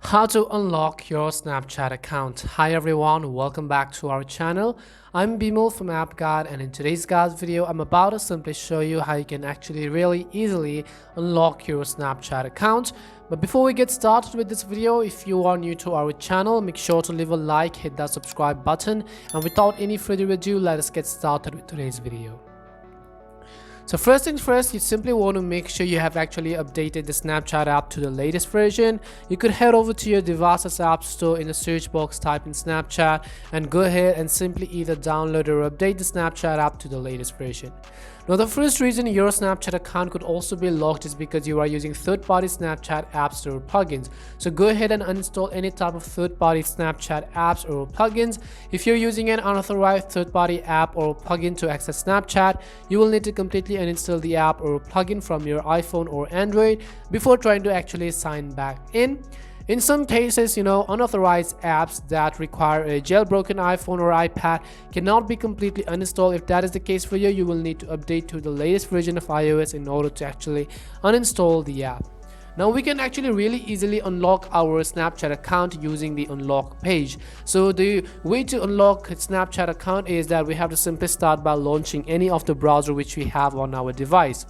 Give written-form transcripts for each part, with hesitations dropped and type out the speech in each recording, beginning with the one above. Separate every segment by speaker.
Speaker 1: How to unlock your Snapchat account. Hi everyone, welcome back to our channel. I'm Bimal from AppGuide, and in today's guide video I'm about to simply show you how you can actually really easily unlock your Snapchat account. But before we get started with this video, if you are new to our channel, make sure to leave a like, hit that subscribe button, and without any further ado, let us get started with today's video. So first things first, you simply want to make sure you have actually updated the Snapchat app to the latest version. You could head over to your device's app store, in the search box type in Snapchat, and go ahead and simply either download or update the Snapchat app to the latest version. Now the first reason your Snapchat account could also be locked is because you are using third-party Snapchat apps or plugins. So go ahead and uninstall any type of third-party Snapchat apps or plugins. If you're using an unauthorized third-party app or plugin to access Snapchat, you will need to completely uninstall the app or plugin from your iPhone or Android before trying to actually sign back in. In some cases, unauthorized apps that require a jailbroken iPhone or iPad cannot be completely uninstalled. If that is the case for you, you will need to update to the latest version of iOS in order to actually uninstall the app. Now we can actually really easily unlock our Snapchat account using the unlock page. So the way to unlock a Snapchat account is that we have to simply start by launching any of the browser which we have on our device.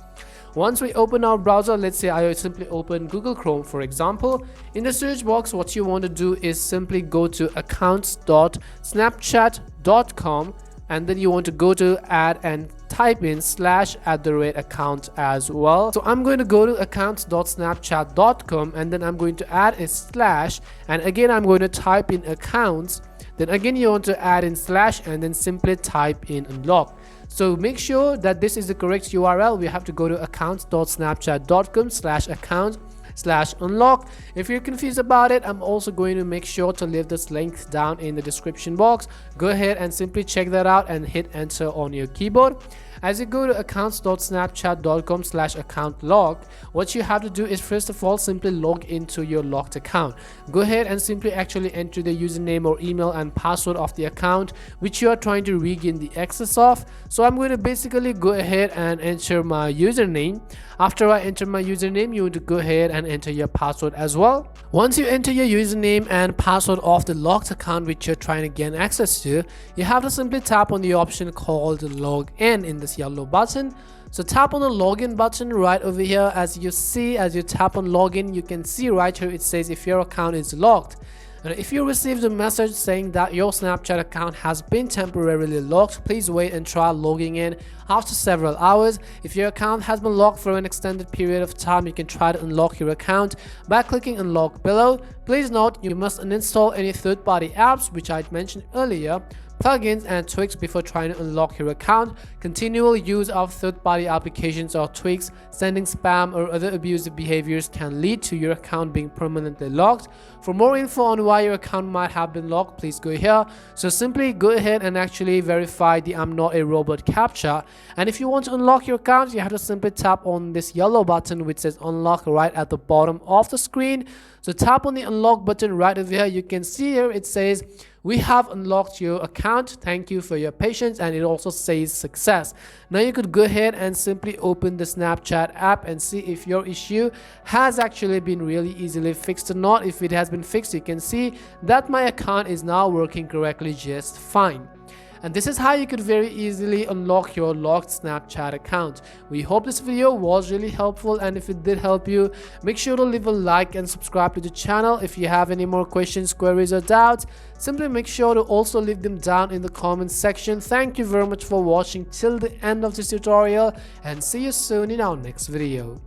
Speaker 1: Once we open our browser, let's say I simply open Google Chrome for example. In the search box, what you want to do is simply go to accounts.snapchat.com, and then you want to go to add and type in /account as well. So I'm going to go to accounts.snapchat.com, and then I'm going to add a slash, and again I'm going to type in accounts. Then again you want to add in slash and then simply type in unlock. So make sure that this is the correct URL. We have to go to accounts.snapchat.com/account/unlock. If you're confused about it, I'm also going to make sure to leave this link down in the description box. Go ahead and simply check that out and hit enter on your keyboard. As you go to accounts.snapchat.com/account-lock, what you have to do is first of all simply log into your locked account. Go ahead and simply actually enter the username or email and password of the account which you are trying to regain the access of. So I'm going to basically go ahead and enter my username. After I enter my username, you want to go ahead and enter your password as well. Once you enter your username and password of the locked account which you're trying to gain access to, you have to simply tap on the option called log in this yellow button. So tap on the login button right over here. As you tap on login, you can see right here it says if your account is locked. And if you received a message saying that your Snapchat account has been temporarily locked, please wait and try logging in after several hours. If your account has been locked for an extended period of time, you can try to unlock your account by clicking unlock below. Please note you must uninstall any third-party apps which I mentioned earlier, plugins and tweaks before trying to unlock your account. Continual use of third-party applications or tweaks, sending spam or other abusive behaviors can lead to your account being permanently locked. For more info on why your account might have been locked, please go here. So simply go ahead and actually verify the I'm not a robot captcha. And if you want to unlock your account, you have to simply tap on this yellow button which says unlock right at the bottom of the screen. So tap on the unlock button right over here. You can see here it says we have unlocked your account, thank you for your patience, and it also says success. Now you could go ahead and simply open the Snapchat app and see if your issue has actually been really easily fixed or not. If it has been fixed, you can see that my account is now working correctly just fine. And this is how you could very easily unlock your locked Snapchat account. We hope this video was really helpful, and if it did help you, make sure to leave a like and subscribe to the channel. If you have any more questions, queries or doubts, simply make sure to also leave them down in the comments section. Thank you very much for watching till the end of this tutorial, and see you soon in our next video.